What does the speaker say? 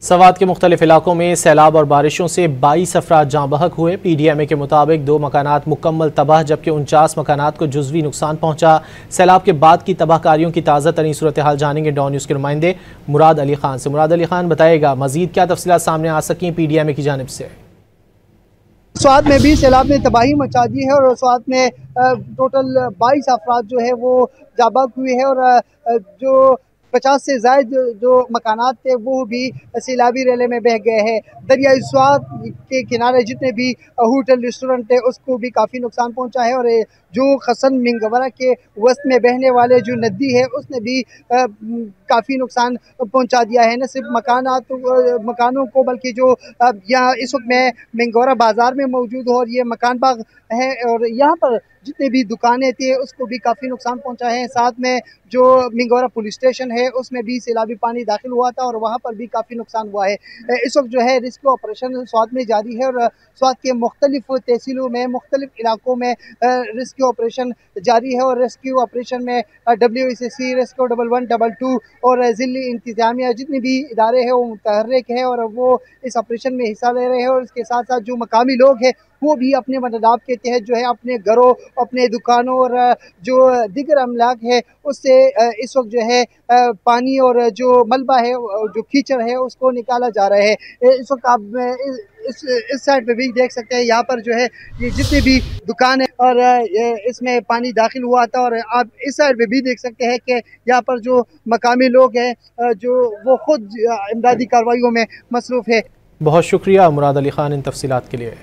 सवात के मुख्तलिफ इलाकों में सैलाब और बारिशों से 22 अफराद जाँ बहक हुए। PDMA के मुताबिक 2 मकानात मुकम्मल तबाह जबकि 49 मकानात को जुज़वी नुकसान पहुँचा। सैलाब के बाद की तबाहकारियों की ताज़ा तरीन सूरत हाल जानेंगे डॉन न्यूज़ के नुमाइंदे मुराद अली खान से। मुराद अली खान बताएगा मज़ीद क्या तफसीलात सामने आ सकी हैं PDMA की जानिब से। स्वात में भी सैलाब ने तबाही मचा दी है और स्वात में टोटल 22 अफराद जो है वो जाँ बहक हुए हैं और जो 50 से ज़ायद जो मकानात थे वो भी सैलाबी रेले में बह गए हैं। दरियाई स्वात के किनारे जितने भी होटल रेस्टोरेंट थे उसको भी काफ़ी नुकसान पहुंचा है और जो खसन मिंगवरा के वस्त में बहने वाले जो नदी है उसने भी काफ़ी नुकसान पहुंचा दिया है। न सिर्फ मकानों को बल्कि जो यहाँ इस वक्त मैं मिंगवरा बाज़ार में मौजूद हूँ और ये मकान बाग है और यहाँ पर जितने भी दुकानें थी उसको भी काफ़ी नुकसान पहुंचा है। साथ में जो मिंगवरा पुलिस स्टेशन है उसमें भी सैलाबी पानी दाखिल हुआ था और वहाँ पर भी काफ़ी नुकसान हुआ है। इस वक्त जो है रेस्क्यू ऑपरेशन स्वात में जारी है और स्वात के मुख्तलिफ तहसीलों में मुख्तलिफ इलाकों में रेस्क्यू ऑपरेशन जारी है और रेस्क्यू ऑपरेशन में WSSC रेस्क्यू 1112 और ज़िली इंतजामिया जितने भी इदारे हैं वो मुतहर्रिक है और वो इस ऑपरेशन में हिस्सा ले रहे हैं और इसके साथ साथ जो मकामी लोग हैं वो भी अपने मददाब के तहत जो है अपने घरों अपने दुकानों और जो दिगर अमलाक है उससे इस वक्त जो है पानी और जो मलबा है जो कीचड़ है उसको निकाला जा रहा है। इस वक्त आप इस साइड पे भी देख सकते हैं यहाँ पर जो है ये जितनी भी दुकान है और इसमें पानी दाखिल हुआ था और आप इस साइड पे भी देख सकते हैं कि यहाँ पर जो मकामी लोग हैं जो वो खुद इमदादी कार्रवाइयों में मसरूफ़ है। बहुत शुक्रिया मुराद अली खान इन तफसीलात के लिए।